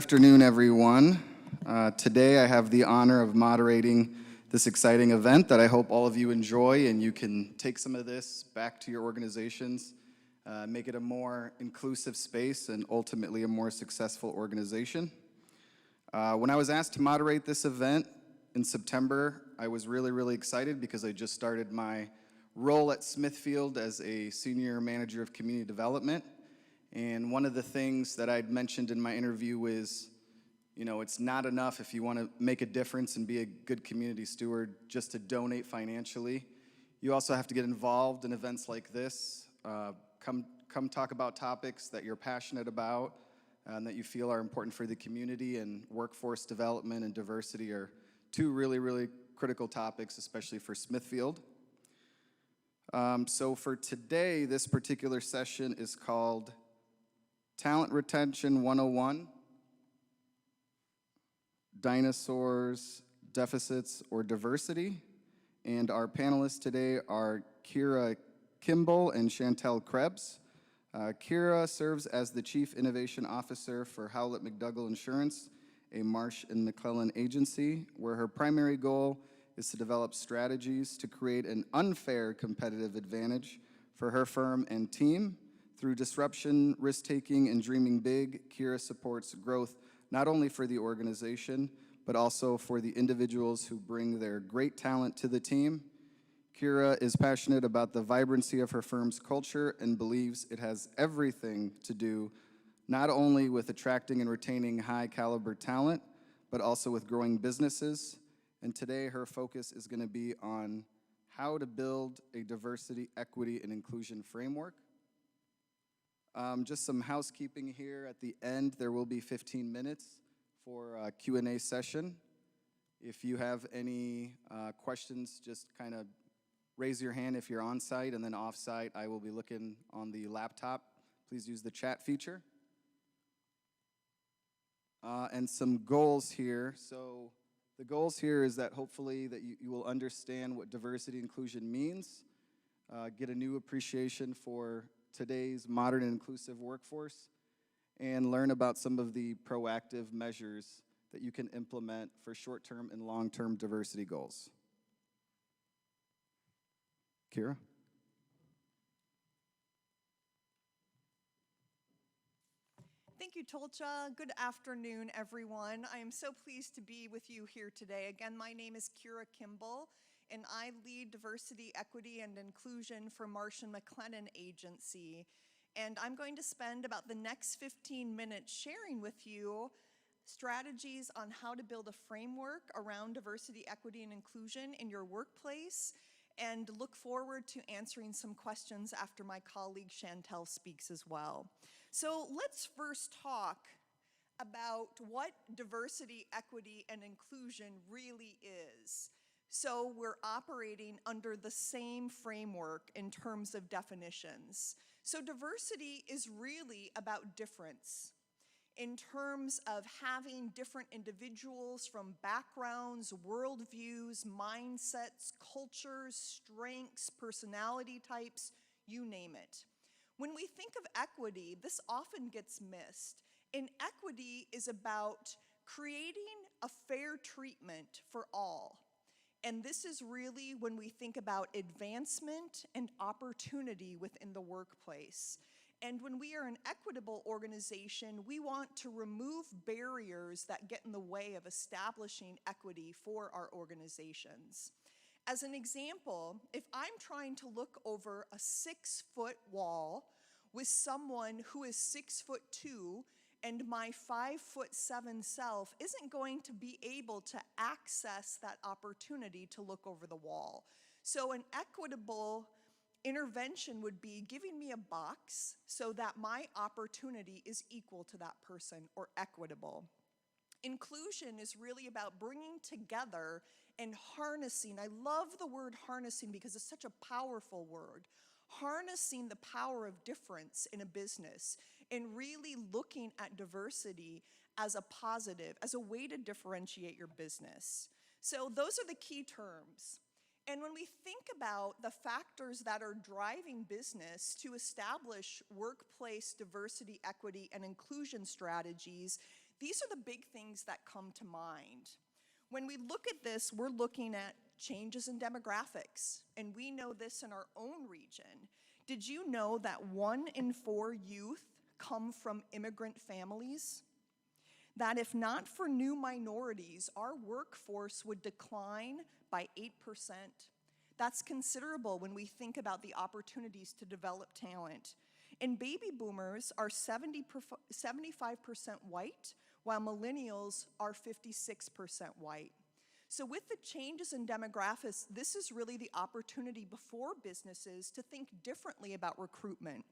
afternoon, everyone. Today I have the honor of moderating this exciting event that I hope all of you enjoy and you can take some of this back to your organizations, make it a more inclusive space and ultimately a more successful organization. When I was asked to moderate this event in September, I was really excited because I just started my role at Smithfield as a senior manager of community development. And one of the things that I'd mentioned in my interview is, it's not enough if you want to make a difference and be a good community steward just to donate financially. You also have to get involved in events like this. Come talk about topics that you're passionate about and that you feel are important for the community, and workforce development and diversity are two really critical topics, especially for Smithfield. So for today, this particular session is called Talent Retention 101, Dinosaurs, Deficits, or Diversity. And our panelists today are Kira Kimball and Chantel Krebs. Kira serves as the Chief Innovation Officer for Howlett McDougall Insurance, a Marsh McLennan agency, where her primary goal is to develop strategies to create an unfair competitive advantage for her firm and team. Through disruption, risk-taking, and dreaming big, Kira supports growth not only for the organization, but also for the individuals who bring their great talent to the team. Kira is passionate about the vibrancy of her firm's culture and believes it has everything to do not only with attracting and retaining high-caliber talent, but also with growing businesses. And today, her focus is going to be on how to build a diversity, equity, and inclusion framework. Just some housekeeping here. At the end, there will be 15 minutes for a Q&A session. If you have any questions, just kind of raise your hand if you're on site, and then off site, I will be looking on the laptop. Please use the chat feature. And some goals here. So the goals here is that hopefully that you will understand what diversity inclusion means, get a new appreciation for today's modern and inclusive workforce, and learn about some of the proactive measures that you can implement for short-term and long-term diversity goals. Kira? Thank you, Tolcha. Good afternoon, everyone. I am so pleased to be with you here today. Again, my name is Kira Kimball, and I lead diversity, equity, and inclusion for Marsh McLennan Agency. And I'm going to spend about the next 15 minutes sharing with you strategies on how to build a framework around diversity, equity, and inclusion in your workplace, and look forward to answering some questions after my colleague Chantel speaks as well. So let's first talk about what diversity, equity, and inclusion really is. So we're operating under the same framework in terms of definitions. So diversity is really about difference in terms of having different individuals from backgrounds, worldviews, mindsets, cultures, strengths, personality types, you name it. When we think of equity, this often gets missed. And equity is about creating a fair treatment for all. And this is really when we think about advancement and opportunity within the workplace. And when we are an equitable organization, we want to remove barriers that get in the way of establishing equity for our organizations. As an example, if I'm trying to look over a 6-foot wall with someone who is 6'2", and my 5'7" self isn't going to be able to access that opportunity to look over the wall. So an equitable intervention would be giving me a box so that my opportunity is equal to that person, or equitable. Inclusion is really about bringing together and harnessing. I love the word harnessing because it's such a powerful word. Harnessing the power of difference in a business and really looking at diversity as a positive, as a way to differentiate your business. So those are the key terms. And when we think about the factors that are driving business to establish workplace diversity, equity, and inclusion strategies, These are the big things that come to mind. When we look at this, we're looking at changes in demographics, and we know this in our own region. Did you know that 1 in 4 youth come from immigrant families? That if not for new minorities, our workforce would decline by 8%. That's considerable when we think about the opportunities to develop talent. And baby boomers are 75% white, while millennials are 56% white. So with the changes in demographics, this is really the opportunity before businesses to think differently about recruitment.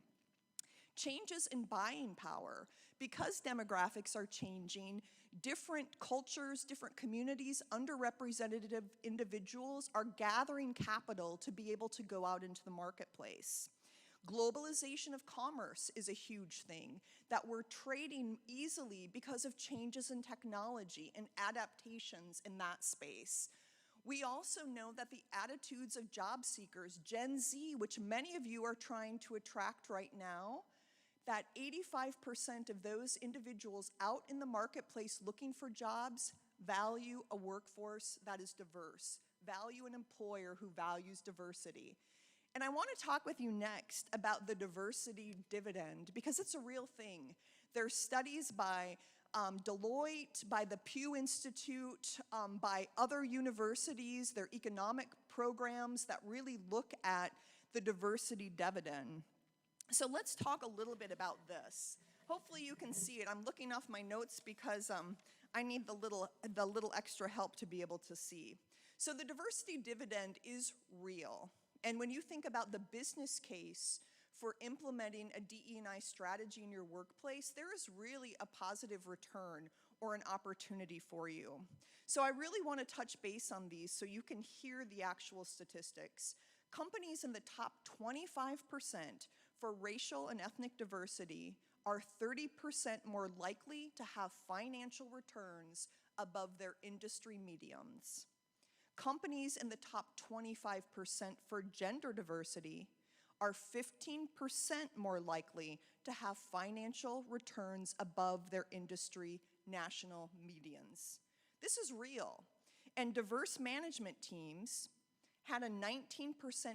Changes in buying power. Because demographics are changing, different cultures, different communities, underrepresented individuals are gathering capital to be able to go out into the marketplace. Globalization of commerce is a huge thing, that we're trading easily because of changes in technology and adaptations in that space. We also know that the attitudes of job seekers, Gen Z, which many of you are trying to attract right now, that 85% of those individuals out in the marketplace looking for jobs value a workforce that is diverse, value an employer who values diversity. And I want to talk with you next about the diversity dividend, because it's a real thing. There's studies by Deloitte, by the Pew Institute, by other universities, their economic programs that really look at the diversity dividend. So let's talk a little bit about this. Hopefully you can see it. I'm looking off my notes because I need the little extra help to be able to see. So the diversity dividend is real. And when you think about the business case for implementing a DE&I strategy in your workplace, there is really a positive return or an opportunity for you. So I really want to touch base on these so you can hear the actual statistics. Companies in the top 25% for racial and ethnic diversity are 30% more likely to have financial returns above their industry medians. Companies in the top 25% for gender diversity are 15% more likely to have financial returns above their industry national medians. This is real. And diverse management teams had a 19%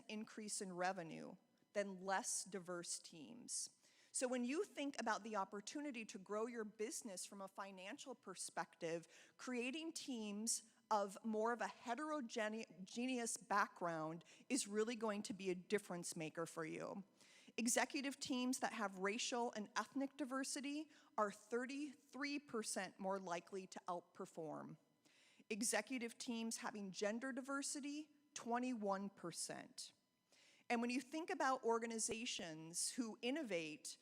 increase in revenue than less diverse teams. So when you think about the opportunity to grow your business from a financial perspective, creating teams of more of a heterogeneous background is really going to be a difference maker for you. Executive teams that have racial and ethnic diversity are 33% more likely to outperform. Executive teams having gender diversity, 21%. And when you think about organizations who innovate,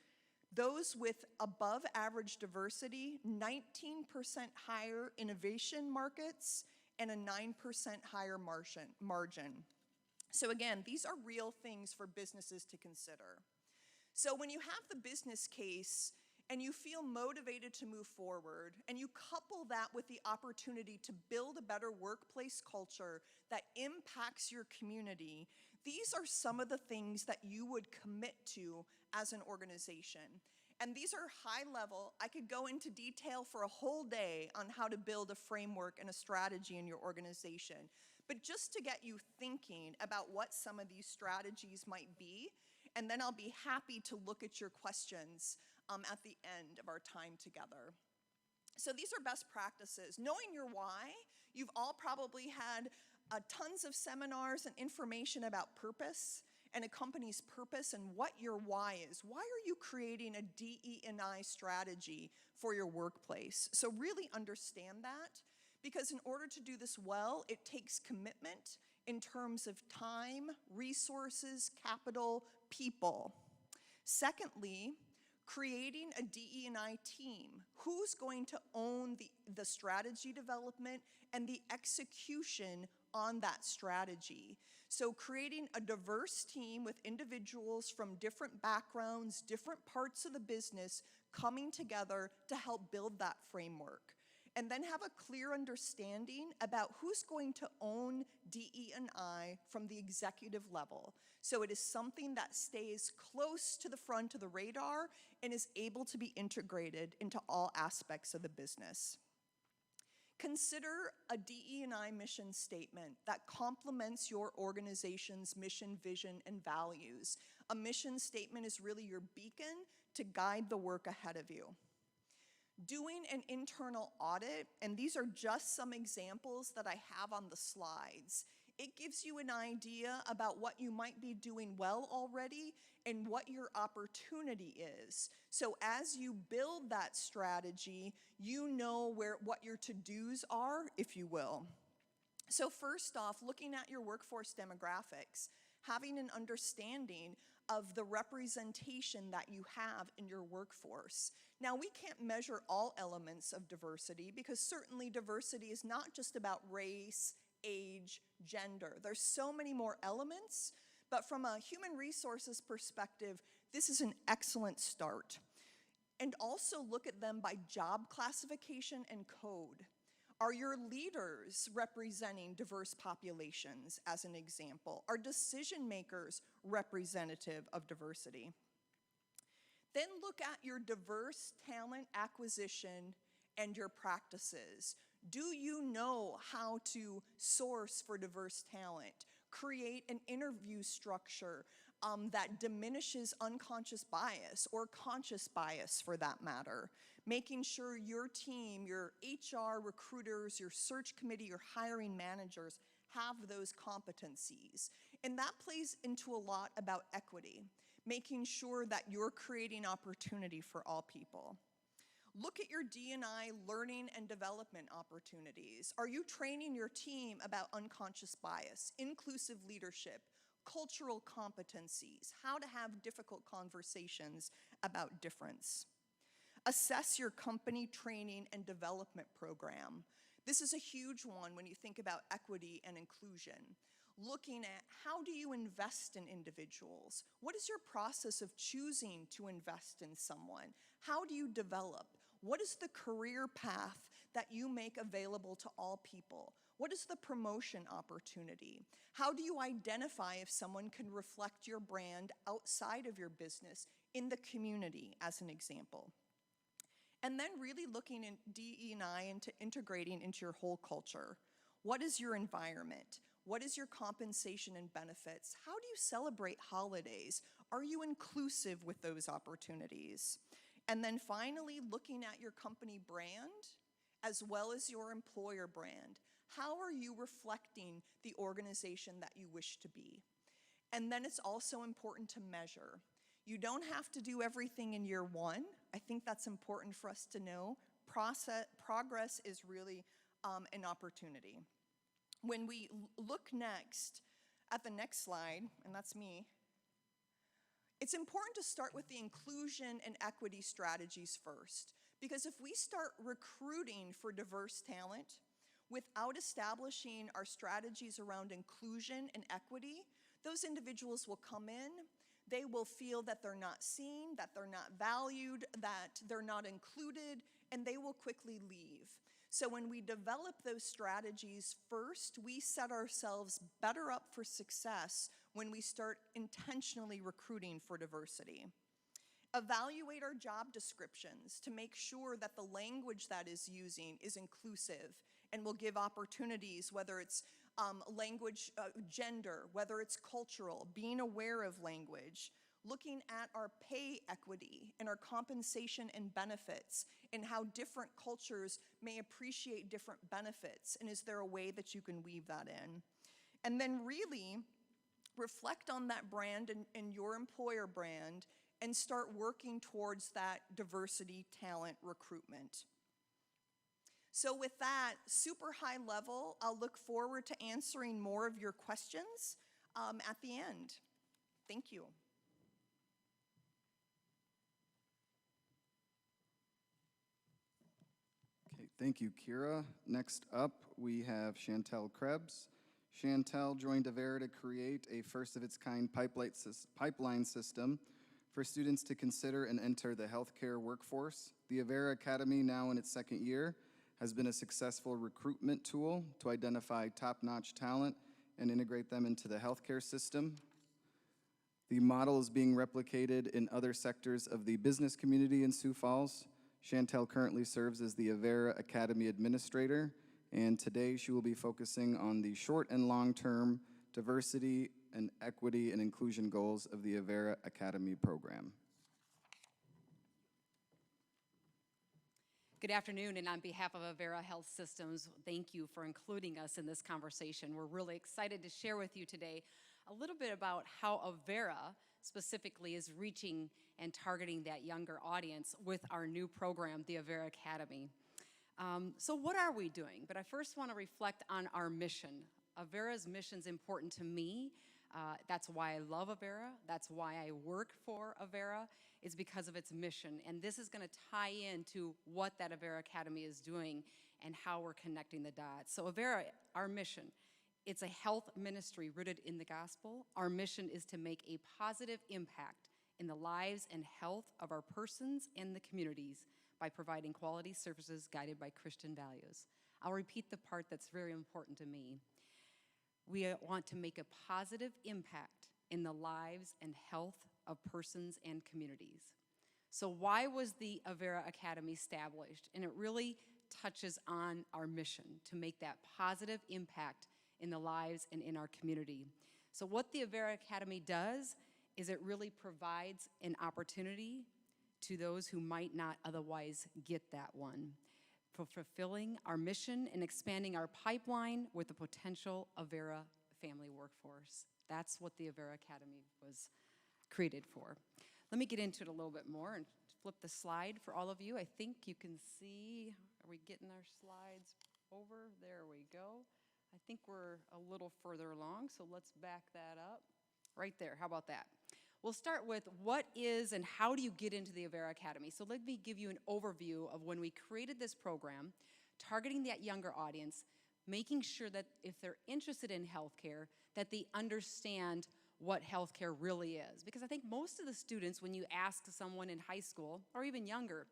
those with above average diversity, 19% higher innovation markets and a 9% higher margin. So again, these are real things for businesses to consider. So when you have the business case and you feel motivated to move forward, and you couple that with the opportunity to build a better workplace culture that impacts your community, these are some of the things that you would commit to as an organization. And these are high level. I could go into detail for a whole day on how to build a framework and a strategy in your organization. But just to get you thinking about what some of these strategies might be, and then I'll be happy to look at your questions at the end of our time together. So these are best practices. Knowing your why, you've all probably had tons of seminars and information about purpose and a company's purpose and what your why is. Why are you creating a DE&I strategy for your workplace? So really understand that, because in order to do this well, it takes commitment in terms of time, resources, capital, people. Secondly, creating a DE&I team. Who's going to own the strategy development and the execution on that strategy? So creating a diverse team with individuals from different backgrounds, different parts of the business coming together to help build that framework. and then have a clear understanding about who's going to own DE&I from the executive level. So it is something that stays close to the front of the radar and is able to be integrated into all aspects of the business. Consider a DE&I mission statement that complements your organization's mission, vision, and values. A mission statement is really your beacon to guide the work ahead of you. Doing an internal audit, and these are just some examples that I have on the slides, it gives you an idea about what you might be doing well already and what your opportunity is. So as you build that strategy, you know what your to-dos are, if you will. So first off, looking at your workforce demographics, having an understanding of the representation that you have in your workforce. Now, we can't measure all elements of diversity because certainly diversity is not just about race, age, gender. There's so many more elements, but from a human resources perspective, this is an excellent start. And also look at them by job classification and code. Are your leaders representing diverse populations, as an example? Are decision makers representative of diversity? Then look at your diverse talent acquisition and your practices. Do you know how to source for diverse talent? Create an interview structure that diminishes unconscious bias or conscious bias for that matter. Making sure your team, your HR recruiters, your search committee, your hiring managers have those competencies. And that plays into a lot about equity, making sure that you're creating opportunity for all people. Look at your D&I learning and development opportunities. Are you training your team about unconscious bias, inclusive leadership, cultural competencies, how to have difficult conversations about difference? Assess your company training and development program. This is a huge one when you think about equity and inclusion. Looking at how do you invest in individuals? What is your process of choosing to invest in someone? How do you develop? What is the career path that you make available to all people? What is the promotion opportunity? How do you identify if someone can reflect your brand outside of your business in the community, as an example? And then really looking at DE&I into integrating into your whole culture. What is your environment? What is your compensation and benefits? How do you celebrate holidays? Are you inclusive with those opportunities? And then finally, looking at your company brand as well as your employer brand. How are you reflecting the organization that you wish to be? And then it's also important to measure. You don't have to do everything in year one. I think that's important for us to know. Progress is really an opportunity. When we look next at the next slide, and that's me, it's important to start with the inclusion and equity strategies first. Because if we start recruiting for diverse talent without establishing our strategies around inclusion and equity, those individuals will come in, they will feel that they're not seen, that they're not valued, that they're not included, and they will quickly leave. So when we develop those strategies first, we set ourselves better up for success when we start intentionally recruiting for diversity. Evaluate our job descriptions to make sure that the language that is using is inclusive and will give opportunities, whether it's language, gender, whether it's cultural, being aware of language, looking at our pay equity and our compensation and benefits and how different cultures may appreciate different benefits, and is there a way that you can weave that in? And then really reflect on that brand and your employer brand and start working towards that diversity talent recruitment. So with that super high level, I'll look forward to answering more of your questions at the end. Thank you. Okay, thank you, Kira. Next up, we have Chantel Krebs. Chantel joined Avera to create a first-of-its-kind pipeline system for students to consider and enter the healthcare workforce. The Vera Academy, now in its second year, has been a successful recruitment tool to identify top-notch talent and integrate them into the healthcare system. The model is being replicated in other sectors of the business community in Sioux Falls. Chantel currently serves as the Avera Academy Administrator, and today she will be focusing on the short and long-term diversity and equity and inclusion goals of the Vera Academy program. Good afternoon, and on behalf of Avera Health Systems, thank you for including us in this conversation. We're really excited to share with you today a little bit about how Avera specifically is reaching and targeting that younger audience with our new program, the Vera Academy. So what are we doing? But I first want to reflect on our mission. Avera's mission is important to me. That's why I love Avera. That's why I work for Avera, is because of its mission. And this is going to tie into what that Avera Academy is doing and how we're connecting the dots. So Avera, our mission, it's a health ministry rooted in the gospel. Our mission is to make a positive impact in the lives and health of our persons and the communities by providing quality services guided by Christian values. I'll repeat the part that's very important to me. We want to make a positive impact in the lives and health of persons and communities. So why was the Avera Academy established? And it really touches on our mission to make that positive impact in the lives and in our community. So what the Avera Academy does is it really provides an opportunity to those who might not otherwise get that one, for fulfilling our mission and expanding our pipeline with the potential Avera family workforce. That's what the Avera Academy was created for. Let me get into it a little bit more and flip the slide for all of you. I think you can see, are we getting our slides over? There we go. I think we're a little further along, so let's back that up. Right there, how about that? We'll start with what is and how do you get into the Avera Academy. So let me give you an overview of when we created this program, targeting that younger audience, making sure that if they're interested in healthcare, that they understand what healthcare really is. Because I think most of the students, when you ask someone in high school or even younger,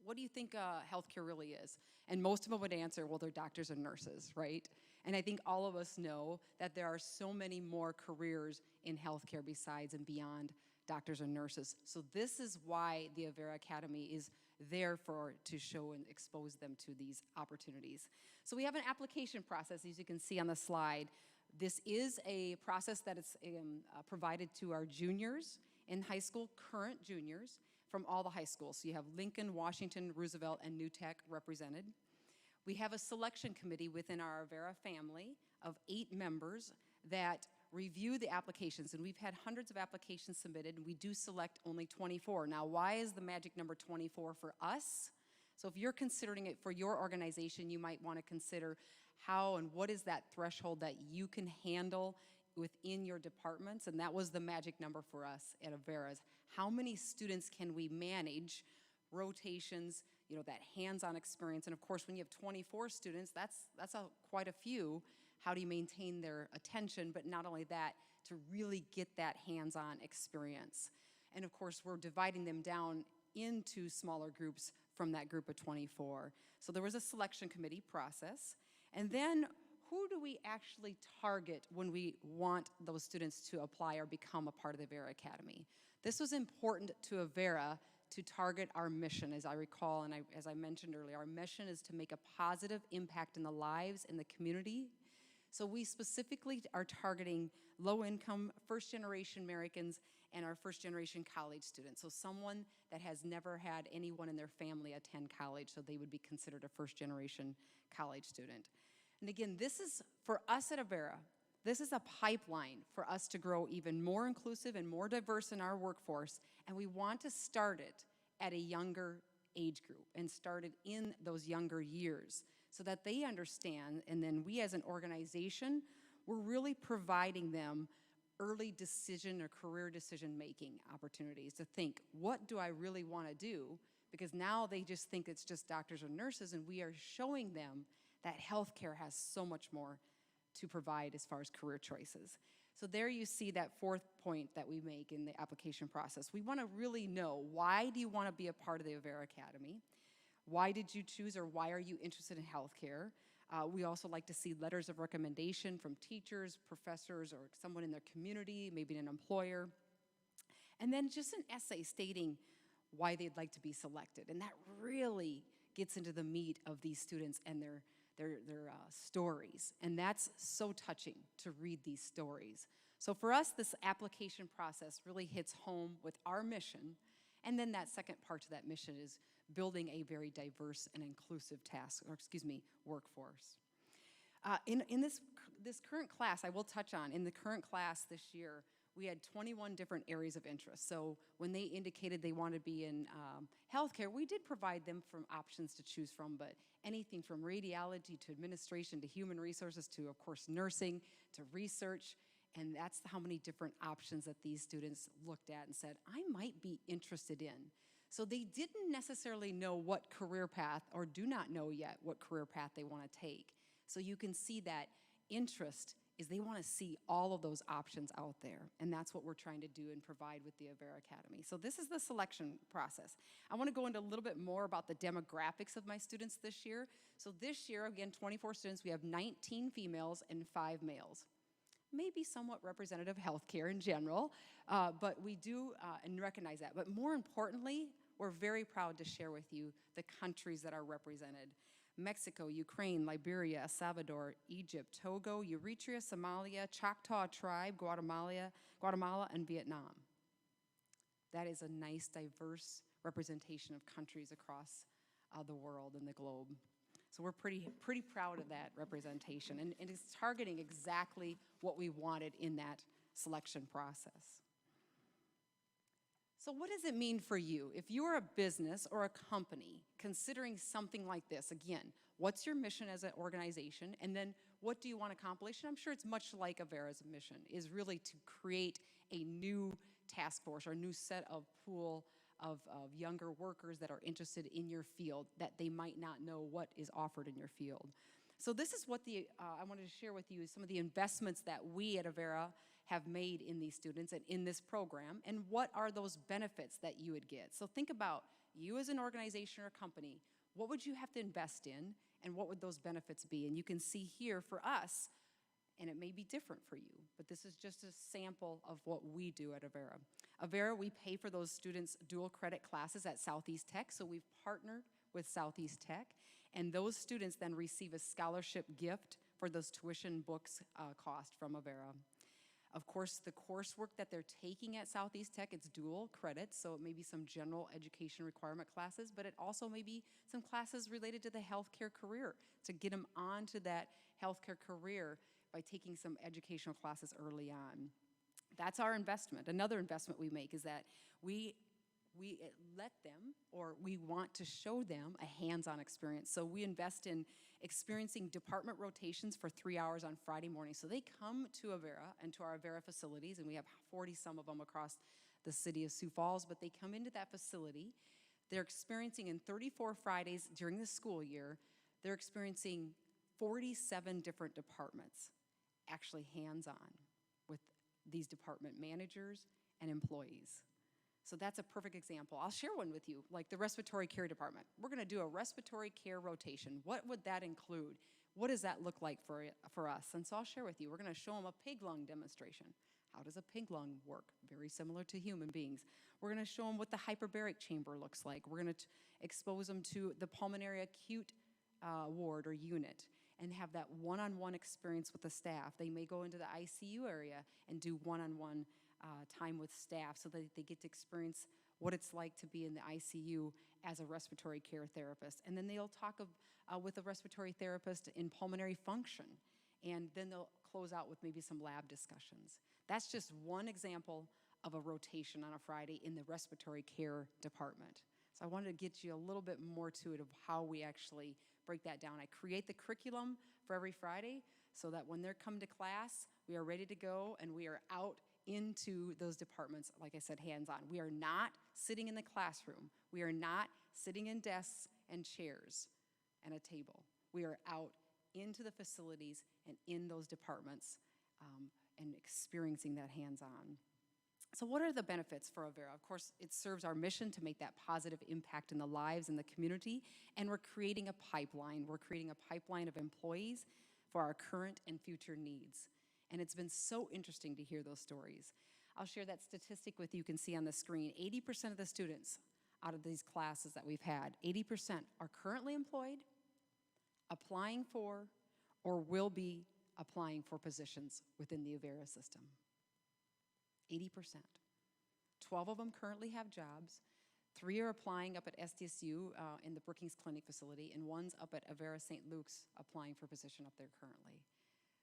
what do you think healthcare really is? And most of them would answer, well, they're doctors and nurses, right? And I think all of us know that there are so many more careers in healthcare besides and beyond doctors and nurses. So this is why the Avera Academy is there to show and expose them to these opportunities. So we have an application process, as you can see on the slide. This is a process that is provided to our juniors in high school, current juniors from all the high schools. So you have Lincoln, Washington, Roosevelt, and New Tech represented. We have a selection committee within our Avera family of 8 members that review the applications, and we've had hundreds of applications submitted, and we do select only 24. Now, why is the magic number 24 for us? So if you're considering it for your organization, you might want to consider how and what is that threshold that you can handle within your departments, and that was the magic number for us at Avera's. How many students can we manage, rotations, that hands-on experience, and of course, when you have 24 students, that's quite a few. How do you maintain their attention, but not only that, to really get that hands-on experience? And of course, we're dividing them down into smaller groups from that group of 24. So there was a selection committee process, and then who do we actually target when we want those students to apply or become a part of the Vera Academy? This was important to Avera to target our mission, as I recall, and as I mentioned earlier. Our mission is to make a positive impact in the lives in the community. So we specifically are targeting low-income, first-generation Americans and our first-generation college students. So someone that has never had anyone in their family attend college, so they would be considered a first-generation college student. And again, this is, for us at Avera, this is a pipeline for us to grow even more inclusive and more diverse in our workforce, and we want to start it at a younger age group and start it in those younger years so that they understand, and then we as an organization, we're really providing them early decision or career decision-making opportunities to think, what do I really want to do? Because now they just think it's just doctors or nurses, and we are showing them that healthcare has so much more to provide as far as career choices. So there you see that 4th point that we make in the application process. We want to really know, why do you want to be a part of the Avera Academy? Why did you choose, or why are you interested in healthcare? We also like to see letters of recommendation from teachers, professors, or someone in their community, maybe an employer. And then just an essay stating why they'd like to be selected. And that really gets into the meat of these students and their stories. And that's so touching to read these stories. So for us, this application process really hits home with our mission. And then that second part to that mission is building a very diverse and inclusive workforce. In this current class, I will touch on, in the current class this year, we had 21 different areas of interest. So when they indicated they want to be in healthcare, we did provide them from options to choose from, but anything from radiology to administration to human resources to, of course, nursing to research. And that's how many different options that these students looked at and said, I might be interested in. So they didn't necessarily know what career path, or do not know yet what career path they want to take. So you can see that interest is they want to see all of those options out there. And that's what we're trying to do and provide with the Avera Academy. So this is the selection process. I want to go into a little bit more about the demographics of my students this year. So this year, again, 24 students, we have 19 females and 5 males. Maybe somewhat representative of healthcare in general, but we do and recognize that. But more importantly, we're very proud to share with you the countries that are represented. Mexico, Ukraine, Liberia, El Salvador, Egypt, Togo, Eritrea, Somalia, Choctaw tribe, Guatemala, and Vietnam. That is a nice, diverse representation of countries across the world and the globe. So we're pretty proud of that representation, and it's targeting exactly what we wanted in that selection process. So what does it mean for you? If you're a business or a company considering something like this, again, what's your mission as an organization, and then what do you want to accomplish? And I'm sure it's much like Avera's mission, is really to create a new task force or a new set of pool of younger workers that are interested in your field that they might not know what is offered in your field. So this is what I wanted to share with you, some of the investments that we at Avera have made in these students and in this program, and what are those benefits that you would get. So think about you as an organization or company, what would you have to invest in, and what would those benefits be? And you can see here for us, and it may be different for you, but this is just a sample of what we do at Avera. Avera, we pay for those students' dual credit classes at Southeast Tech, so we've partnered with Southeast Tech, and those students then receive a scholarship gift for those tuition books cost from Avera. Of course, the coursework that they're taking at Southeast Tech, it's dual credits, so it may be some general education requirement classes, but it also may be some classes related to the healthcare career to get them onto that healthcare career by taking some educational classes early on. That's our investment. Another investment we make is that we let them, or we want to show them a hands-on experience. So we invest in experiencing department rotations for 3 hours on Friday morning. So they come to Avera and to our Avera facilities, and we have 40 some of them across the city of Sioux Falls, but they come into that facility. They're experiencing in 34 Fridays during the school year, they're experiencing 47 different departments, actually hands-on with these department managers and employees. So that's a perfect example. I'll share one with you, like the respiratory care department. We're gonna do a respiratory care rotation. What would that include? What does that look like for us? And so I'll share with you. We're gonna show them a pig lung demonstration. How does a pig lung work? Very similar to human beings. We're gonna show them what the hyperbaric chamber looks like. We're gonna expose them to the pulmonary acute ward or unit and have that one-on-one experience with the staff. They may go into the ICU area and do one-on-one time with staff so that they get to experience what it's like to be in the ICU as a respiratory care therapist. And then they'll talk with a respiratory therapist in pulmonary function. And then they'll close out with maybe some lab discussions. That's just one example of a rotation on a Friday in the respiratory care department. So I wanted to get you a little bit more to it of how we actually break that down. I create the curriculum for every Friday so that when they're come to class, we are ready to go and we are out into those departments, like I said, hands-on. We are not sitting in the classroom. We are not sitting in desks and chairs and a table. We are out into the facilities and in those departments and experiencing that hands-on. So what are the benefits for Avera? Of course, it serves our mission to make that positive impact in the lives and the community, and we're creating a pipeline. We're creating a pipeline of employees for our current and future needs. And it's been so interesting to hear those stories. I'll share that statistic with you. You can see on the screen. 80% of the students out of these classes that we've had, 80% are currently employed, applying for, or will be applying for positions within the Avera system. 80%. 12 of them currently have jobs. 3 are applying up at SDSU in the Brookings Clinic facility, and 1's up at Avera St. Luke's applying for a position up there currently.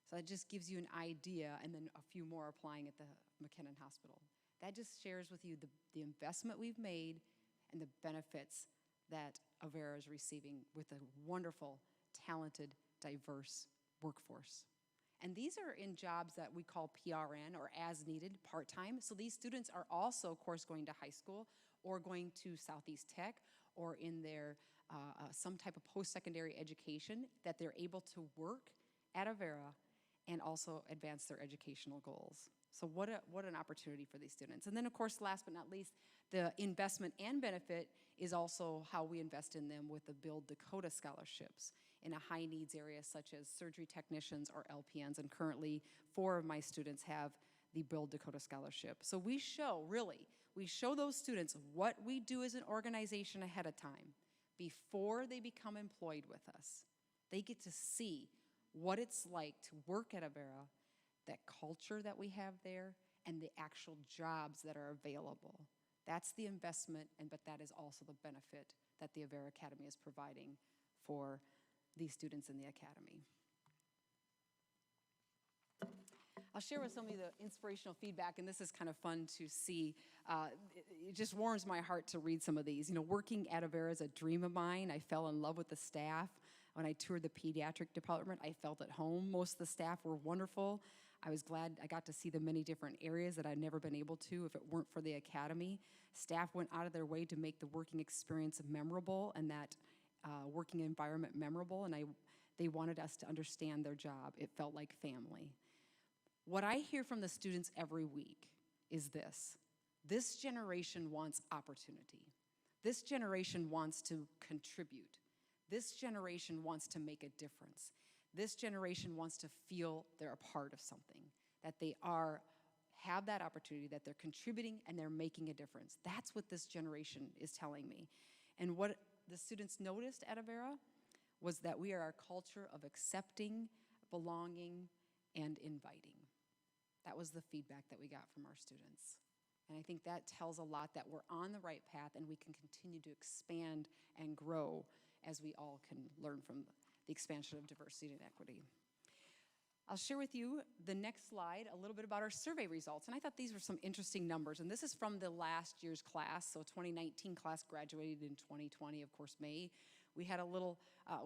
So that just gives you an idea, and then a few more applying at the McKinnon Hospital. That just shares with you the investment we've made and the benefits that Avera is receiving with a wonderful, talented, diverse workforce. And these are in jobs that we call PRN, or as needed, part-time. So these students are also, of course, going to high school or going to Southeast Tech or in their some type of post-secondary education that they're able to work at Avera and also advance their educational goals. So what an opportunity for these students. And then, of course, last but not least, the investment and benefit is also how we invest in them with the Build Dakota scholarships in a high needs area such as surgery technicians or LPNs. And currently, 4 of my students have the Build Dakota scholarship. So we show those students what we do as an organization ahead of time before they become employed with us. They get to see what it's like to work at Avera, that culture that we have there, and the actual jobs that are available. That's the investment, but that is also the benefit that the Vera Academy is providing for these students in the academy. I'll share with some of you the inspirational feedback, and this is kind of fun to see. It just warms my heart to read some of these. You know, working at Avera is a dream of mine. I fell in love with the staff. When I toured the pediatric department, I felt at home. Most of the staff were wonderful. I was glad I got to see the many different areas that I'd never been able to if it weren't for the academy. Staff went out of their way to make the working experience memorable and that working environment memorable, and they wanted us to understand their job. It felt like family. What I hear from the students every week is this. This generation wants opportunity. This generation wants to contribute. This generation wants to make a difference. This generation wants to feel they're a part of something, that they have that opportunity, that they're contributing and they're making a difference. That's what this generation is telling me. And what the students noticed at Avera was that we are a culture of accepting, belonging, and inviting. That was the feedback that we got from our students. And I think that tells a lot that we're on the right path and we can continue to expand and grow as we all can learn from the expansion of diversity and equity. I'll share with you the next slide a little bit about our survey results. And I thought these were some interesting numbers. And this is from the last year's class. So 2019 class graduated in 2020, of course, May. We had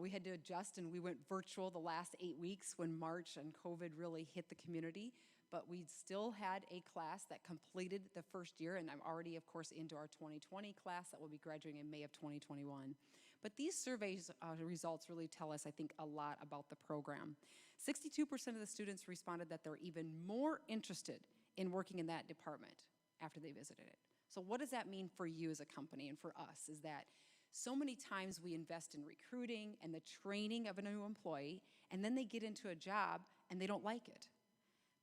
we had to adjust and we went virtual the last 8 weeks when March and COVID really hit the community. But we still had a class that completed the first year, and I'm already, of course, into our 2020 class that will be graduating in May of 2021. But these surveys results really tell us, I think, a lot about the program. 62% of the students responded that they're even more interested in working in that department after they visited it. So what does that mean for you as a company and for us is that so many times we invest in recruiting and the training of a new employee, and then they get into a job and they don't like it.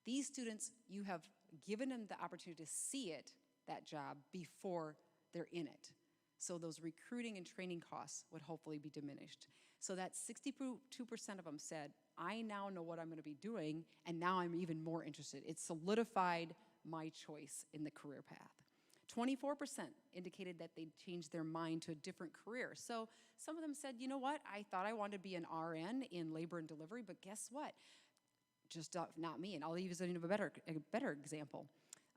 These students, you have given them the opportunity to see it, that job, before they're in it. So those recruiting and training costs would hopefully be diminished. So that 62% of them said, I now know what I'm going to be doing, and now I'm even more interested. It solidified my choice in the career path. 24% indicated that they'd changed their mind to a different career. So some of them said, you know what, I thought I wanted to be an RN in labor and delivery, but guess what? Just not me, and I'll use a better example.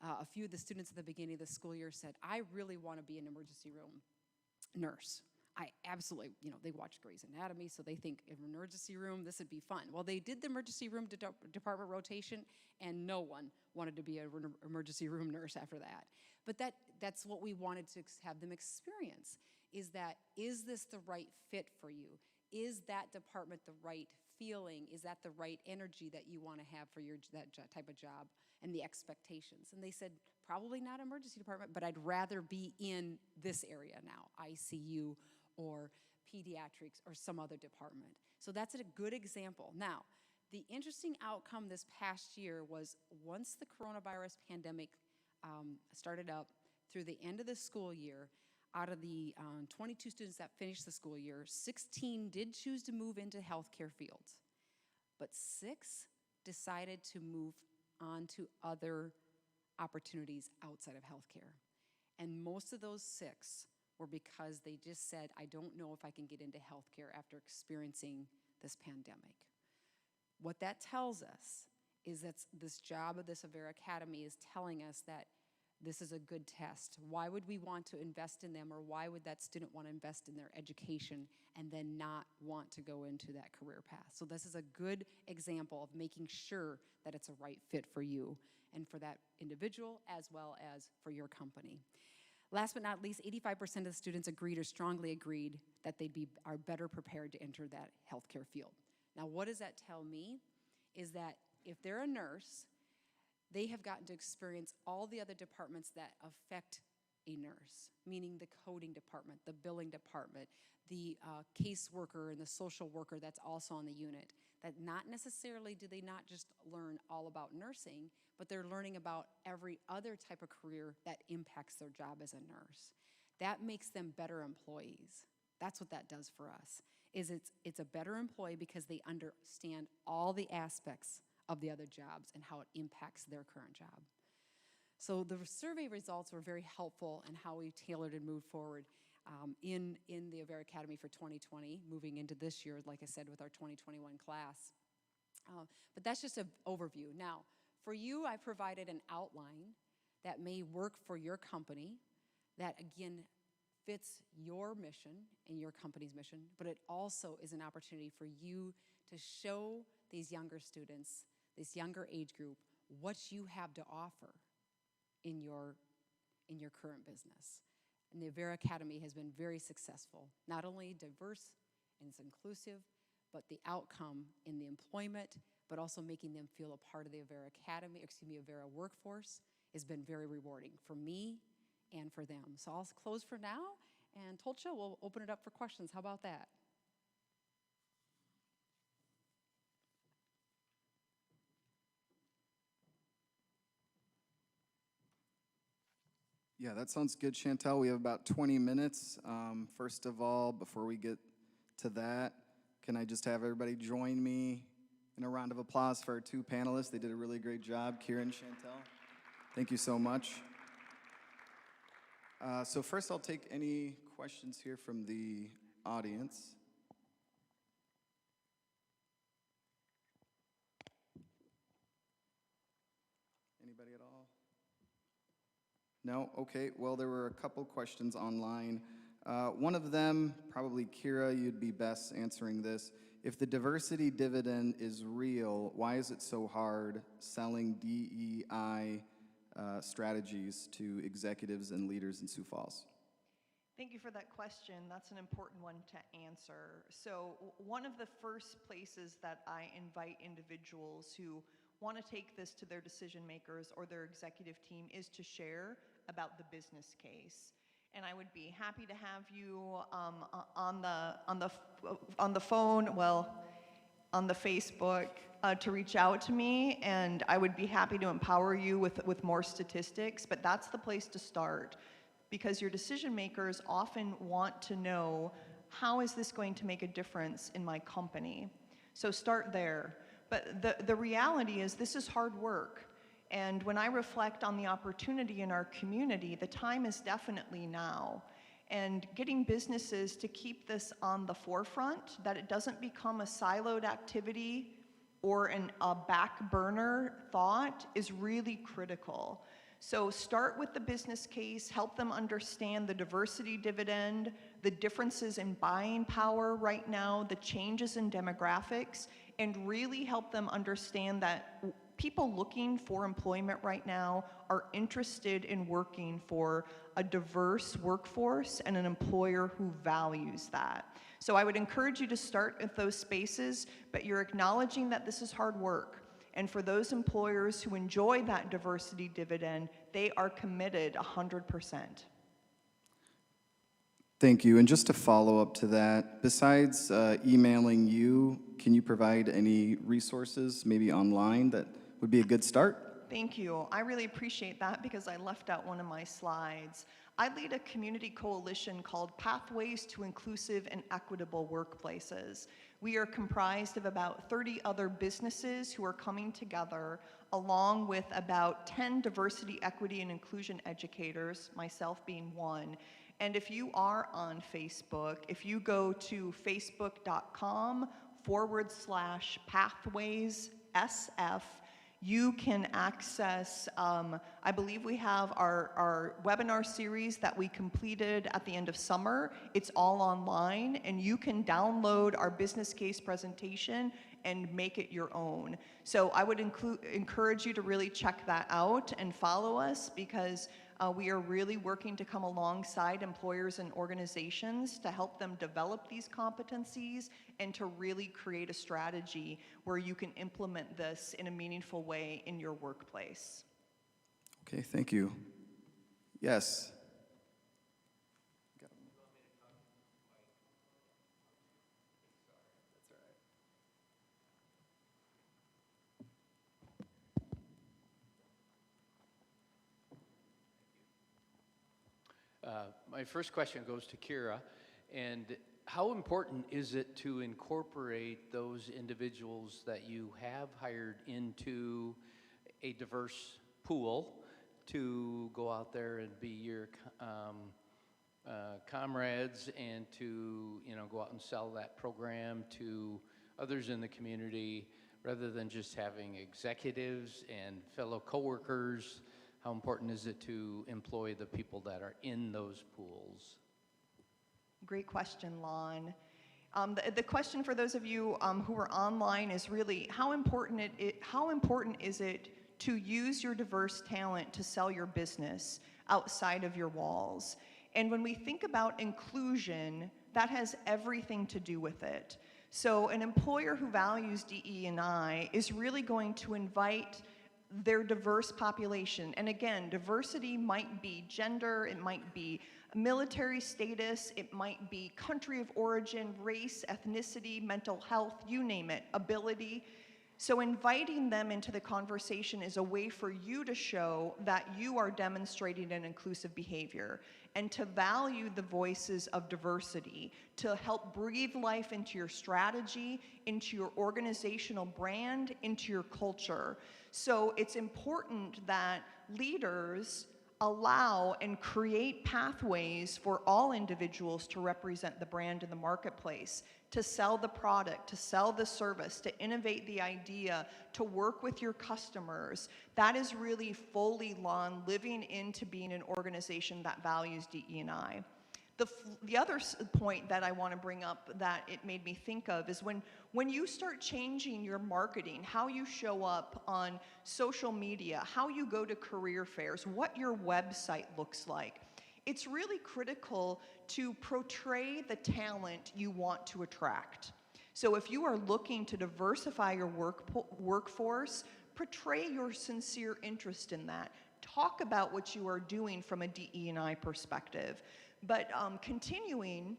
A few of the students at the beginning of the school year said, I really want to be an emergency room nurse. I absolutely, they watch Grey's Anatomy, so they think emergency room, this would be fun. Well, they did the emergency room department rotation, and no one wanted to be an emergency room nurse after that. But that's what we wanted to have them experience, is this the right fit for you? Is that department the right feeling, is that the right energy that you want to have for type of job, and the expectations. And they said, probably not emergency department, but I'd rather be in this area now, ICU or pediatrics or some other department. So that's a good example. Now, the interesting outcome this past year was once the coronavirus pandemic started up through the end of the school year, out of the 22 students that finished the school year, 16 did choose to move into healthcare fields, but 6 decided to move on to other opportunities outside of healthcare. And most of those 6 were because they just said, I don't know if I can get into healthcare after experiencing this pandemic. What that tells us is that this job of this Avera Academy is telling us that this is a good test. Why would we want to invest in them, or why would that student want to invest in their education and then not want to go into that career path? So this is a good example of making sure that it's a right fit for you and for that individual as well as for your company. Last but not least, 85% of the students agreed or strongly agreed that are better prepared to enter that healthcare field. Now, what does that tell me? Is that if they're a nurse, they have gotten to experience all the other departments that affect a nurse, meaning the coding department, the billing department, the caseworker and the social worker that's also on the unit. That not necessarily do they not just learn all about nursing, but they're learning about every other type of career that impacts their job as a nurse. That makes them better employees. That's what that does for us, is it's a better employee because they understand all the aspects of the other jobs and how it impacts their current job. So the survey results were very helpful in how we tailored and moved forward in the Vera Academy for 2020, moving into this year, like I said, with our 2021 class. But that's just an overview. Now, for you, I provided an outline that may work for your company, that again fits your mission and your company's mission, but it also is an opportunity for you to show these younger students, this younger age group, what you have to offer in your current business. And the Vera Academy has been very successful, not only diverse and it's inclusive, but the outcome in the employment, but also making them feel a part of the Avera Academy, Avera workforce, has been very rewarding for me and for them. So I'll close for now, and Tolcha, we'll open it up for questions. How about that? Yeah, that sounds good, Chantel. We have about 20 minutes. First of all, before we get to that, can I just have everybody join me in a round of applause for our 2 panelists? They did a really great job, Kira and Chantel. Thank you so much. So first, I'll take any questions here from the audience. Anybody at all? No? Okay, well, there were a couple questions online. One of them, probably Kira, you'd be best answering this. If the diversity dividend is real, why is it so hard selling DEI strategies to executives and leaders in Sioux Falls? Thank you for that question. That's an important one to answer. So one of the first places that I invite individuals who want to take this to their decision makers or their executive team is to share about the business case. And I would be happy to have you on the phone, well, on the Facebook, to reach out to me, and I would be happy to empower you with more statistics, but that's the place to start, because your decision makers often want to know, how is this going to make a difference in my company? So start there. But the reality is this is hard work. And when I reflect on the opportunity in our community, the time is definitely now. And getting businesses to keep this on the forefront, that it doesn't become a siloed activity or a back burner thought, is really critical. So start with the business case, help them understand the diversity dividend, the differences in buying power right now, the changes in demographics, and really help them understand that people looking for employment right now are interested in working for a diverse workforce and an employer who values that. So I would encourage you to start at those spaces, but you're acknowledging that this is hard work. And for those employers who enjoy that diversity dividend, they are committed 100%. Thank you. And just to follow up to that, besides emailing you, can you provide any resources, maybe online, that would be a good start? Thank you. I really appreciate that because I left out one of my slides. I lead a community coalition called Pathways to Inclusive and Equitable Workplaces. We are comprised of about 30 other businesses who are coming together, along with about 10 diversity, equity, and inclusion educators, myself being one. And if you are on Facebook, if you go to facebook.com/pathways-sf, you can access, I believe we have our webinar series that we completed at the end of summer. It's all online, and you can download our business case presentation and make it your own. So I would encourage you to really check that out and follow us, because we are really working to come alongside employers and organizations to help them develop these competencies and to really create a strategy where you can implement this in a meaningful way in your workplace. Okay, thank you. Yes. My first question goes to Kira, and how important is it to incorporate those individuals that you have hired into a diverse pool to go out there and be your comrades, and to go out and sell that program to others in the community, rather than just having executives and fellow coworkers? How important is it to employ the people that are in those pools? Great question, Lon. The question for those of you who are online is really how important is it to use your diverse talent to sell your business outside of your walls? And when we think about inclusion, that has everything to do with it. So an employer who values DE&I is really going to invite their diverse population. And again, diversity might be gender, it might be military status, it might be country of origin, race, ethnicity, mental health, you name it, ability. So inviting them into the conversation is a way for you to show that you are demonstrating an inclusive behavior, and to value the voices of diversity, to help breathe life into your strategy, into your organizational brand, into your culture. So it's important that leaders allow and create pathways for all individuals to represent the brand in the marketplace, to sell the product, to sell the service, to innovate the idea, to work with your customers. That is really fully, Lon, living into being an organization that values DE&I. The other point that I want to bring up that it made me think of is when you start changing your marketing, how you show up on social media, how you go to career fairs, what your website looks like, it's really critical to portray the talent you want to attract. So if you are looking to diversify your workforce, portray your sincere interest in that. Talk about what you are doing from a DE&I perspective. But continuing,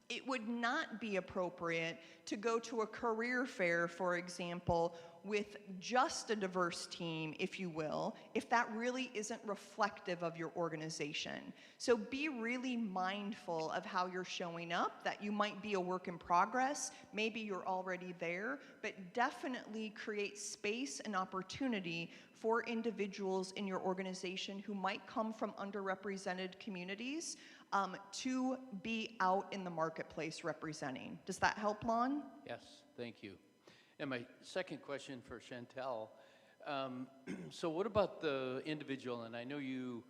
it would not be appropriate to go to a career fair, for example, with just a diverse team, if you will, if that really isn't reflective of your organization. So be really mindful of how you're showing up, that you might be a work in progress, maybe you're already there, but definitely create space and opportunity for individuals in your organization who might come from underrepresented communities to be out in the marketplace representing. Does that help, Lon? Yes, thank you. And my second question for Chantel, so what about the individual, and I know you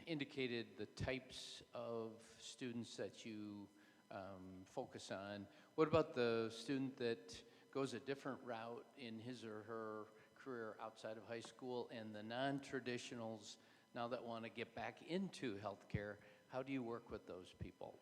indicated the types of students that you focus on. What about the student that goes a different route in his or her career outside of high school, and the non-traditionals now that want to get back into healthcare? How do you work with those people?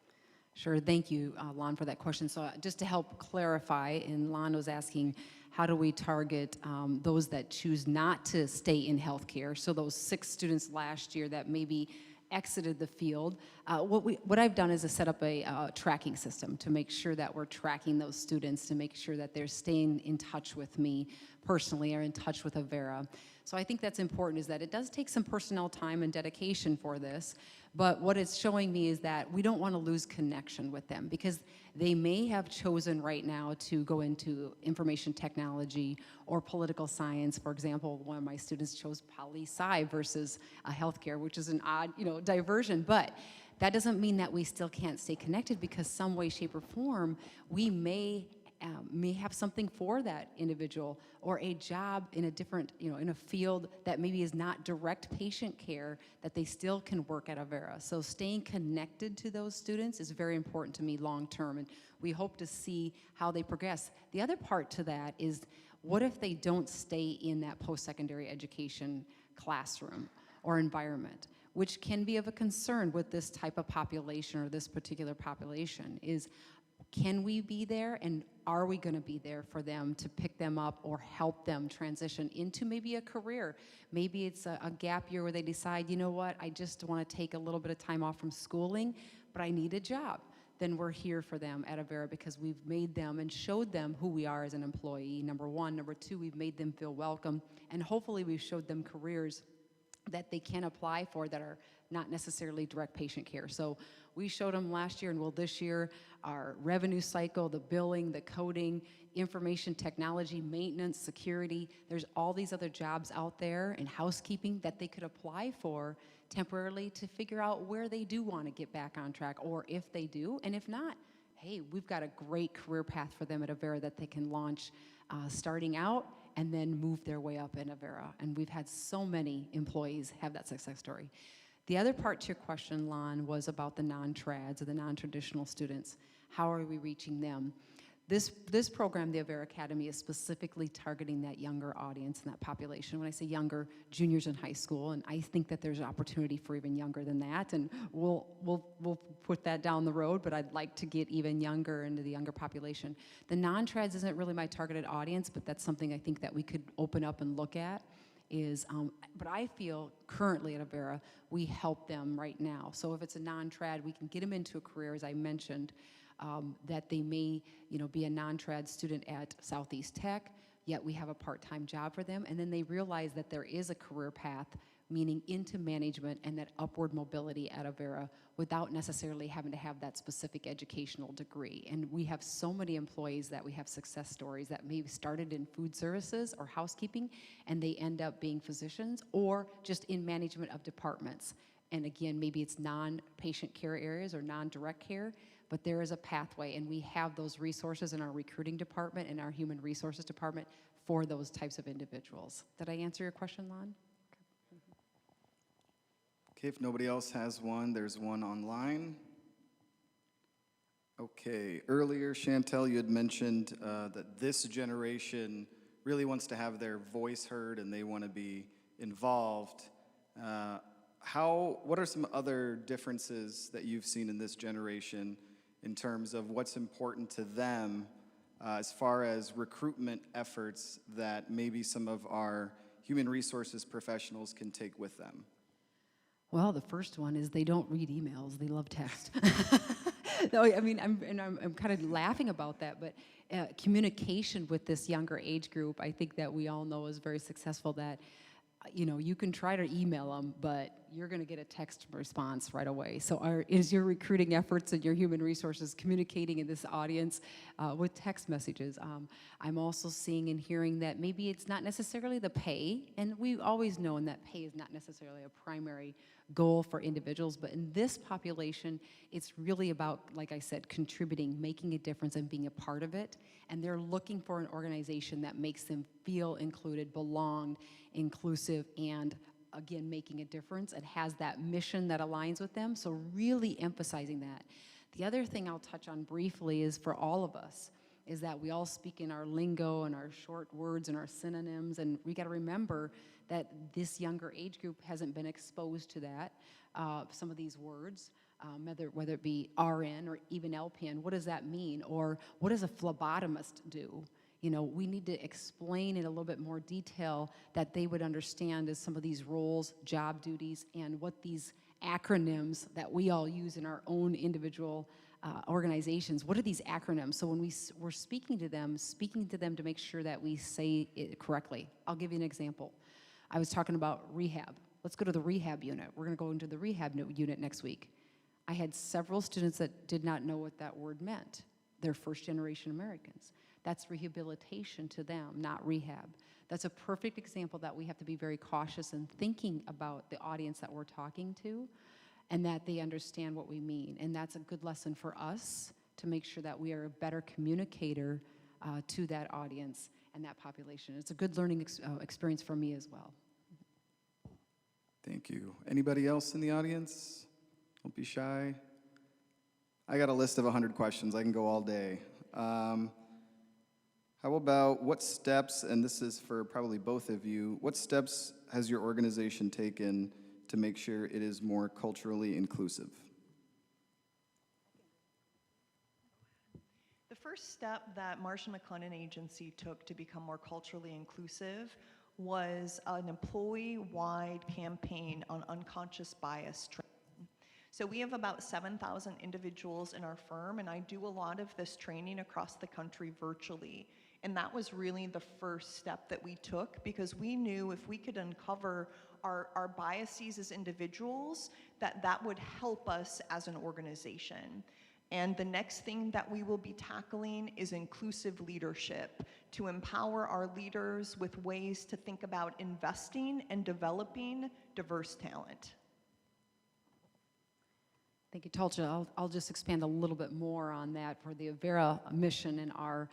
Sure, thank you, Lon, for that question. So just to help clarify, and Lon was asking, how do we target those that choose not to stay in healthcare? So those 6 students last year that maybe exited the field. What I've done is set up a tracking system to make sure that we're tracking those students, to make sure that they're staying in touch with me personally or in touch with Avera. So I think that's important, is that it does take some personnel time and dedication for this, but what it's showing me is that we don't want to lose connection with them, because they may have chosen right now to go into information technology or political science. For example, one of my students chose poli-sci versus healthcare, which is an odd, diversion, but that doesn't mean that we still can't stay connected, because some way, shape, or form, we may have something for that individual, or a job in a different, in a field that maybe is not direct patient care, that they still can work at Avera. So staying connected to those students is very important to me long term, and we hope to see how they progress. The other part to that is, what if they don't stay in that post-secondary education classroom or environment, which can be of a concern with this type of population, or this particular population, is can we be there, and are we going to be there for them to pick them up or help them transition into maybe a career? Maybe it's a gap year where they decide, you know what, I just want to take a little bit of time off from schooling, but I need a job. Then we're here for them at Avera, because we've made them and showed them who we are as an employee, number one. Number two, we've made them feel welcome, and hopefully we've showed them careers that they can apply for that are not necessarily direct patient care. So we showed them last year, and will this year, our revenue cycle, the billing, the coding, information technology, maintenance, security. There's all these other jobs out there in housekeeping that they could apply for temporarily to figure out where they do want to get back on track, or if they do, and if not, hey, we've got a great career path for them at Avera that they can launch starting out and then move their way up in Avera. And we've had so many employees have that success story. The other part to your question, Lon, was about the non-trads, or the non-traditional students. How are we reaching them? This program, the Vera Academy, is specifically targeting that younger audience and that population. When I say younger, juniors in high school, and I think that there's an opportunity for even younger than that, and we'll put that down the road, but I'd like to get even younger into the younger population. The non-trads isn't really my targeted audience, but that's something I think that we could open up and look at. But I feel currently at Avera, we help them right now. So if it's a non-trad, we can get them into a career, as I mentioned, that they may, be a non-trad student at Southeast Tech, yet we have a part-time job for them, and then they realize that there is a career path, meaning into management and that upward mobility at Avera, without necessarily having to have that specific educational degree. And we have so many employees that we have success stories that maybe started in food services or housekeeping, and they end up being physicians or just in management of departments. And again, maybe it's non-patient care areas or non-direct care, but there is a pathway, and we have those resources in our recruiting department and our human resources department for those types of individuals. Did I answer your question, Lon? Okay, if nobody else has one, there's one online. Okay, earlier, Chantel, you had mentioned that this generation really wants to have their voice heard and they want to be involved. What are some other differences that you've seen in this generation in terms of what's important to them as far as recruitment efforts that maybe some of our human resources professionals can take with them? Well, the first one is they don't read emails; they love text. No, I mean, I'm kind of laughing about that, but communication with this younger age group, I think that we all know is very successful. That you can try to email them, but you're going to get a text response right away. So is your recruiting efforts and your human resources communicating in this audience with text messages? I'm also seeing and hearing that maybe it's not necessarily the pay, and we've always known that pay is not necessarily a primary goal for individuals, but in this population, it's really about, like I said, contributing, making a difference, and being a part of it. And they're looking for an organization that makes them feel included, belonged, inclusive, and again, making a difference, and has that mission that aligns with them. So really emphasizing that. The other thing I'll touch on briefly is, for all of us, is that we all speak in our lingo and our short words and our synonyms, and we got to remember that this younger age group hasn't been exposed to that, some of these words. whether it be RN or even LPN, what does that mean? Or what does a phlebotomist do? You know, we need to explain in a little bit more detail that they would understand as some of these roles, job duties, and what these acronyms that we all use in our own individual organizations, what are these acronyms? So when we're speaking to them to make sure that we say it correctly. I'll give you an example. I was talking about rehab. Let's go to the rehab unit. We're gonna go into the rehab unit next week. I had several students that did not know what that word meant. They're first-generation Americans. That's rehabilitation to them, not rehab. That's a perfect example that we have to be very cautious in thinking about the audience that we're talking to and that they understand what we mean. And that's a good lesson for us to make sure that we are a better communicator to that audience and that population. It's a good learning experience for me as well. Thank you. Anybody else in the audience? Don't be shy. I got a list of 100 questions. I can go all day. How about what steps, and this is for probably both of you, what steps has your organization taken to make sure it is more culturally inclusive? The first step that Marsh McLennan Agency took to become more culturally inclusive was an employee-wide campaign on unconscious bias training. So we have about 7,000 individuals in our firm, and I do a lot of this training across the country virtually. And that was really the first step that we took, because we knew if we could uncover our biases as individuals, that would help us as an organization. And the next thing that we will be tackling is inclusive leadership, to empower our leaders with ways to think about investing and developing diverse talent. Thank you, Tulcha. I'll just expand a little bit more on that. For the Avera mission and our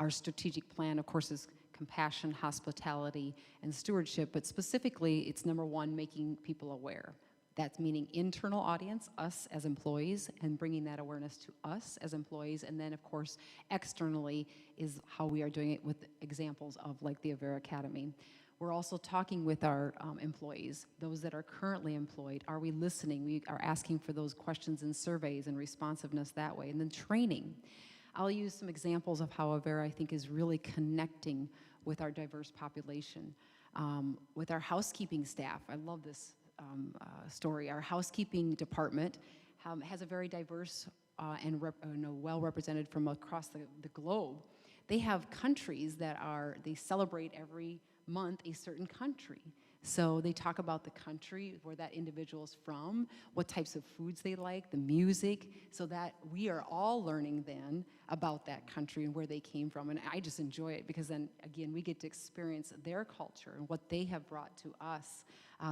strategic plan, of course, is compassion, hospitality, and stewardship, but specifically, it's number one, making people aware. That's meaning internal audience, us as employees, and bringing that awareness to us as employees, and then, of course, externally is how we are doing it with examples of like the Vera Academy. We're also talking with our employees, those that are currently employed. Are we listening? We are asking for those questions and surveys and responsiveness that way. And then training. I'll use some examples of how Avera, I think, is really connecting with our diverse population. With our housekeeping staff, I love this story. Our housekeeping department has a very diverse and well represented from across the globe. They have countries that they celebrate every month a certain country. So they talk about the country, where that individual is from, what types of foods they like, the music, so that we are all learning then about that country and where they came from. And I just enjoy it because then, again, we get to experience their culture and what they have brought to us.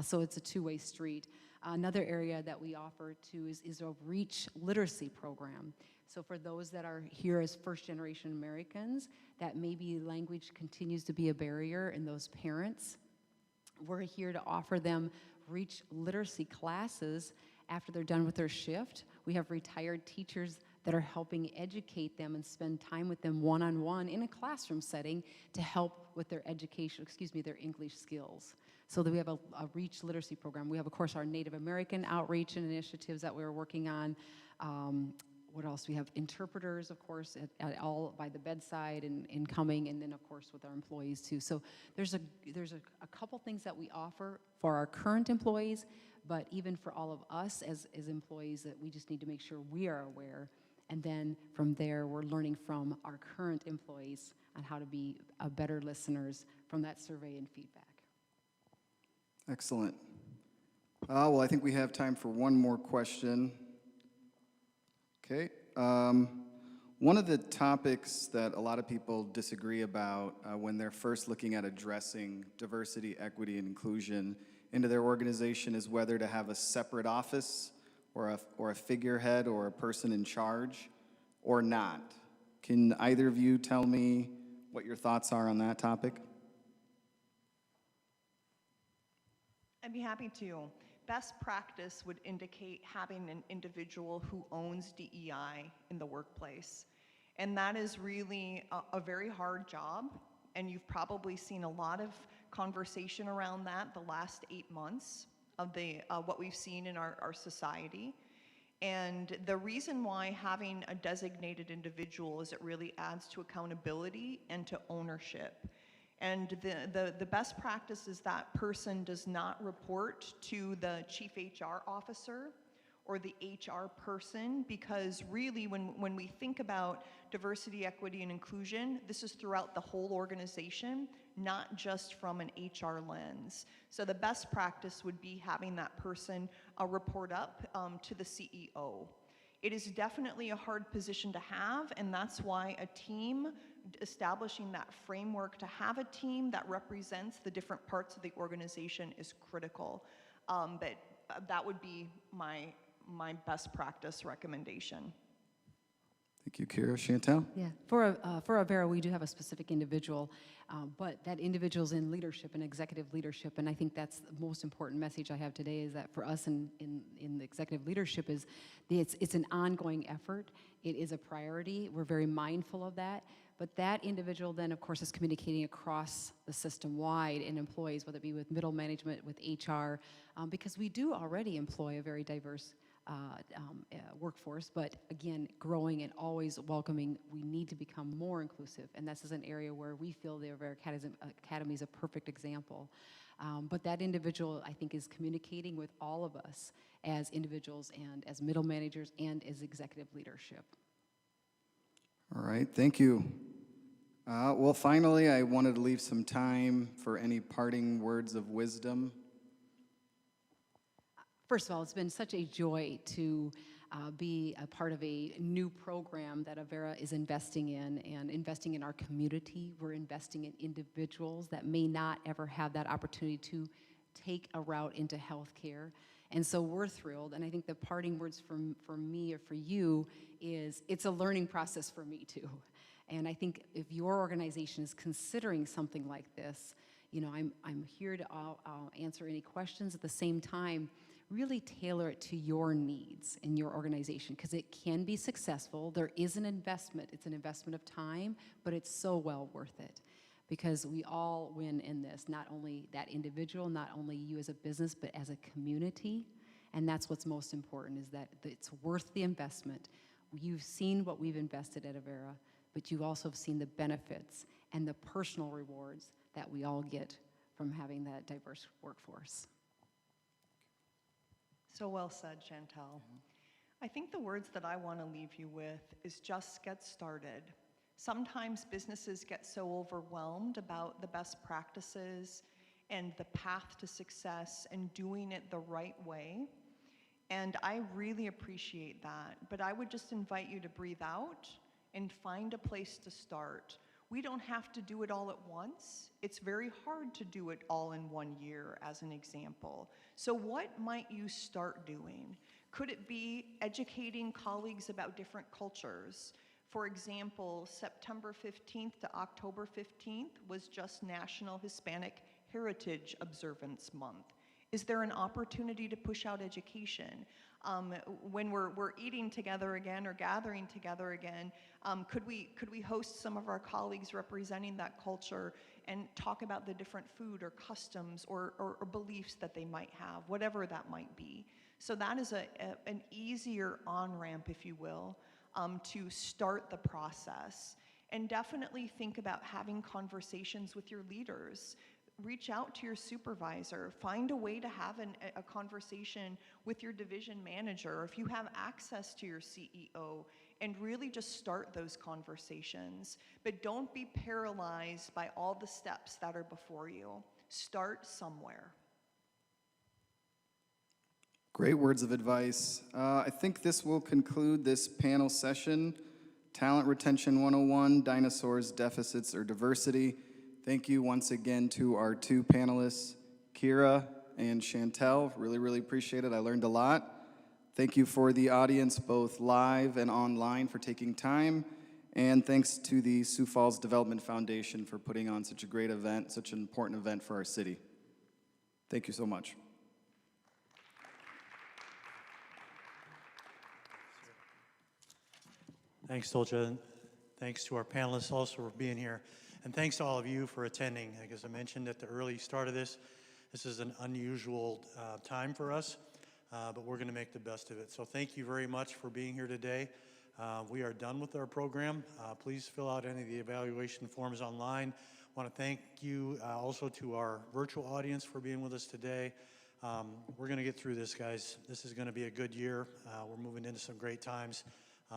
So it's a two-way street. Another area that we offer too is a REACH literacy program. So for those that are here as first-generation Americans, that maybe language continues to be a barrier, and those parents, we're here to offer them REACH literacy classes after they're done with their shift. We have retired teachers that are helping educate them and spend time with them one-on-one in a classroom setting to help with their their English skills. So that we have a REACH literacy program. We have, of course, our Native American outreach and initiatives that we're working on. What else? We have interpreters, of course, at all by the bedside and coming, and then, of course, with our employees, too. So there's a couple things that we offer for our current employees, but even for all of us as employees, that we just need to make sure we are aware. And then from there, we're learning from our current employees on how to be better listeners from that survey and feedback. Excellent. Well, I think we have time for one more question. Okay. One of the topics that a lot of people disagree about when they're first looking at addressing diversity, equity, and inclusion into their organization is whether to have a separate office or a figurehead or a person in charge or not. Can either of you tell me what your thoughts are on that topic? I'd be happy to. Best practice would indicate having an individual who owns DEI in the workplace. And that is really a very hard job, and you've probably seen a lot of conversation around that the last 8 months of what we've seen in our society. And the reason why having a designated individual is it really adds to accountability and to ownership. And the best practice is that person does not report to the chief HR officer or the HR person, because really when we think about diversity, equity, and inclusion, this is throughout the whole organization, not just from an HR lens. So the best practice would be having that person report up to the CEO. It is definitely a hard position to have, and that's why a team, establishing that framework to have a team that represents the different parts of the organization is critical. But that would be my best practice recommendation. Thank you, Kira. Chantel? Yeah, for Avera, we do have a specific individual, but that individual's in leadership and executive leadership, and I think that's the most important message I have today, is that for us in the executive leadership is it's an ongoing effort. It is a priority. We're very mindful of that, but that individual then, of course, is communicating across the system-wide in employees, whether it be with middle management, with HR, because we do already employ a very diverse workforce, but again, growing and always welcoming, we need to become more inclusive, and this is an area where we feel the Vera Academy is a perfect example. But that individual, I think, is communicating with all of us as individuals and as middle managers and as executive leadership. All right, thank you. Well, finally, I wanted to leave some time for any parting words of wisdom. First of all, it's been such a joy to be a part of a new program that Avera is investing in, and investing in our community. We're investing in individuals that may not ever have that opportunity to take a route into healthcare. And so we're thrilled, and I think the parting words for me or for you is it's a learning process for me too. And I think if your organization is considering something like this, you know, I'm here to answer any questions. At the same time, really tailor it to your needs in your organization, because it can be successful. There is an investment. It's an investment of time, but it's so well worth it, because we all win in this, not only that individual, not only you as a business, but as a community. And that's what's most important, is that it's worth the investment. You've seen what we've invested at Avera, but you also have seen the benefits and the personal rewards that we all get from having that diverse workforce. So well said, Chantel. I think the words that I want to leave you with is just get started. Sometimes businesses get so overwhelmed about the best practices and the path to success and doing it the right way. And I really appreciate that. But I would just invite you to breathe out and find a place to start. We don't have to do it all at once. It's very hard to do it all in 1 year, as an example. So what might you start doing? Could it be educating colleagues about different cultures? For example, September 15th to October 15th was just National Hispanic Heritage Observance Month. Is there an opportunity to push out education? When we're eating together again or gathering together again, could we host some of our colleagues representing that culture and talk about the different food or customs or beliefs that they might have, whatever that might be? So that is an easier on-ramp, if you will, to start the process. And definitely think about having conversations with your leaders. Reach out to your supervisor. Find a way to have a conversation with your division manager, or if you have access to your CEO, and really just start those conversations. But don't be paralyzed by all the steps that are before you. Start somewhere. Great words of advice. I think this will conclude this panel session. Talent Retention 101, Dinosaurs, Deficits, or Diversity. Thank you once again to our two panelists, Kira and Chantel. Really, really appreciate it. I learned a lot. Thank you for the audience, both live and online, for taking time. And thanks to the Sioux Falls Development Foundation for putting on such a great event, such an important event for our city. Thank you so much. Thanks, Tolcha. Thanks to our panelists also for being here. And thanks to all of you for attending. As I mentioned at the early start of this is an unusual time for us. but we're going to make the best of it. So thank you very much for being here today. We are done with our program. Please fill out any of the evaluation forms online. I want to thank you also to our virtual audience for being with us today. We're going to get through this, guys. This is going to be a good year. We're moving into some great times.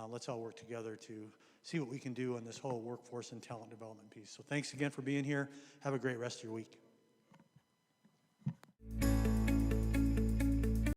Let's all work together to see what we can do on this whole workforce and talent development piece. So thanks again for being here. Have a great rest of your week.